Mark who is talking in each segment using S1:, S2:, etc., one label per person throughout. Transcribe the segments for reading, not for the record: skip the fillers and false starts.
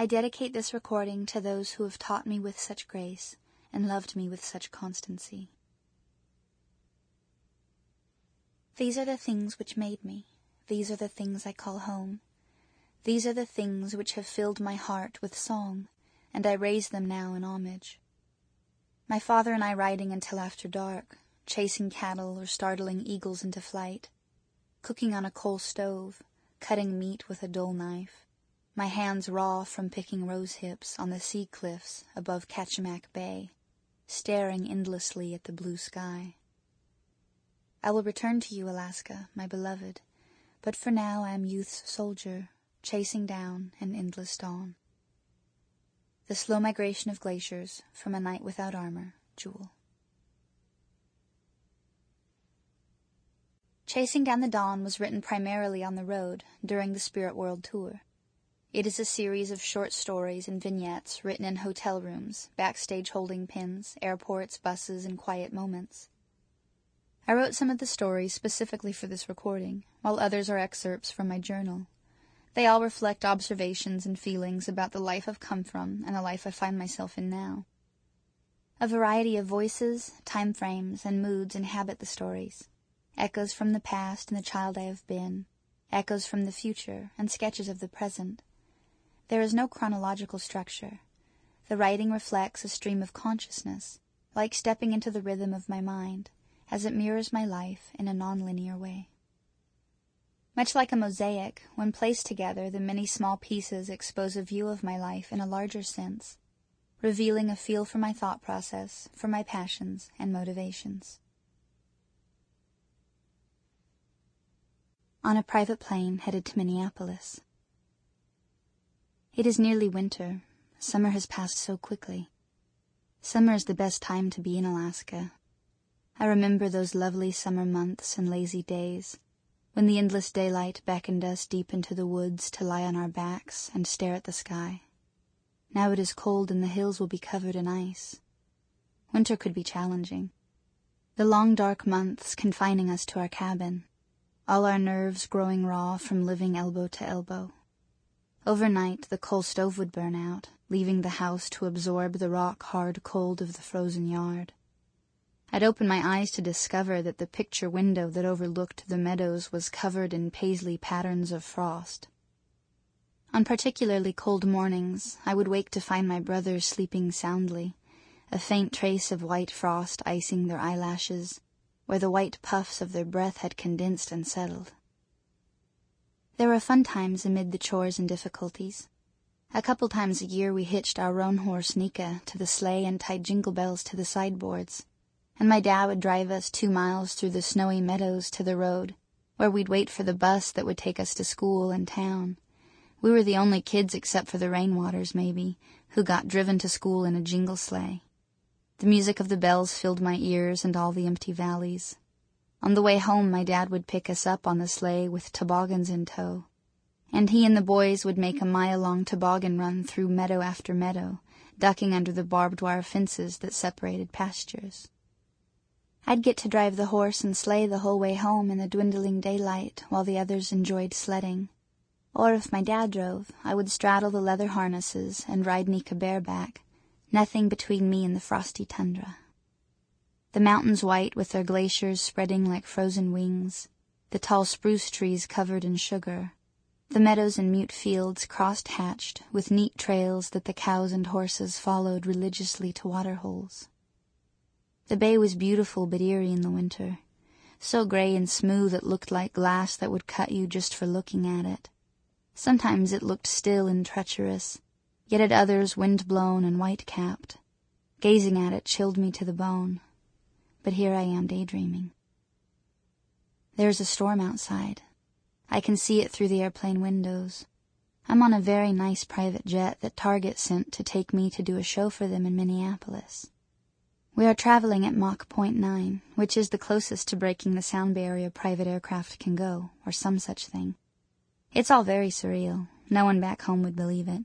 S1: I dedicate this recording to those who have taught me with such grace and loved me with such constancy. These are the things which made me. These are the things I call home. These are the things which have filled my heart with song, and I raise them now in homage. My father and I riding until after dark, chasing cattle or startling eagles into flight, cooking on a coal stove, cutting meat with a dull knife, my hands raw from picking rose hips on the sea cliffs above Kachemak Bay, staring endlessly at the blue sky. I will return to you, Alaska, my beloved, but for now I am youth's soldier, chasing down an endless dawn. The slow migration of glaciers from a night without armor, Jewel. Chasing Down the Dawn was written primarily on the road during the Spirit World Tour. It is a series of short stories and vignettes written in hotel rooms, backstage holding pins, airports, buses, and quiet moments. I wrote some of the stories specifically for this recording, while others are excerpts from my journal. They all reflect observations and feelings about the life I've come from and the life I find myself in now. A variety of voices, time frames, and moods inhabit the stories. Echoes from the past and the child I have been, echoes from the future, and sketches of the present. There is no chronological structure. The writing reflects a stream of consciousness, like stepping into the rhythm of my mind, as it mirrors my life in a non-linear way. Much like a mosaic, when placed together, the many small pieces expose a view of my life in a larger sense, revealing a feel for my thought process, for my passions and motivations. On a private plane headed to Minneapolis. It is nearly winter. Summer has passed so quickly. Summer is the best time to be in Alaska. I remember those lovely summer months and lazy days, when the endless daylight beckoned us deep into the woods to lie on our backs and stare at the sky. Now it is cold and the hills will be covered in ice. Winter could be challenging. The long dark months confining us to our cabin, all our nerves growing raw from living elbow to elbow. Overnight the coal stove would burn out, leaving the house to absorb the rock-hard cold of the frozen yard. I'd open my eyes to discover that the picture window that overlooked the meadows was covered in paisley patterns of frost. On particularly cold mornings, I would wake to find my brothers sleeping soundly, a faint trace of white frost icing their eyelashes, where the white puffs of their breath had condensed and settled. There were fun times amid the chores and difficulties. A couple times a year we hitched our roan horse Nika to the sleigh and tied jingle bells to the sideboards, and my dad would drive us 2 miles through the snowy meadows to the road, where we'd wait for the bus that would take us to school and town. We were the only kids, except for the Rainwaters, maybe, who got driven to school in a jingle sleigh. The music of the bells filled my ears and all the empty valleys. On the way home, my dad would pick us up on the sleigh with toboggans in tow, and he and the boys would make a mile-long toboggan run through meadow after meadow, ducking under the barbed wire fences that separated pastures. I'd get to drive the horse and sleigh the whole way home in the dwindling daylight while the others enjoyed sledding. Or if my dad drove, I would straddle the leather harnesses and ride Nika bareback, nothing between me and the frosty tundra. The mountains white with their glaciers spreading like frozen wings, the tall spruce trees covered in sugar, the meadows and mute fields cross-hatched with neat trails that the cows and horses followed religiously to waterholes. The bay was beautiful but eerie in the winter, so gray and smooth it looked like glass that would cut you just for looking at it. Sometimes it looked still and treacherous, yet at others wind-blown and white-capped. Gazing at it chilled me to the bone. But here I am daydreaming. There is a storm outside. I can see it through the airplane windows. I'm on a very nice private jet that Target sent to take me to do a show for them in Minneapolis. We are traveling at Mach 0.9, which is the closest to breaking the sound barrier private aircraft can go, or some such thing. It's all very surreal. No one back home would believe it.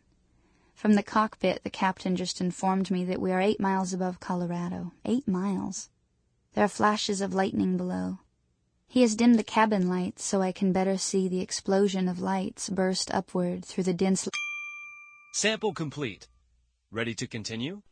S1: From the cockpit, the captain just informed me that we are 8 miles above Colorado. 8 miles. There are flashes of lightning below. He has dimmed the cabin lights so I can better see the explosion of lights burst upward through the dense
S2: Sample complete. Ready to continue?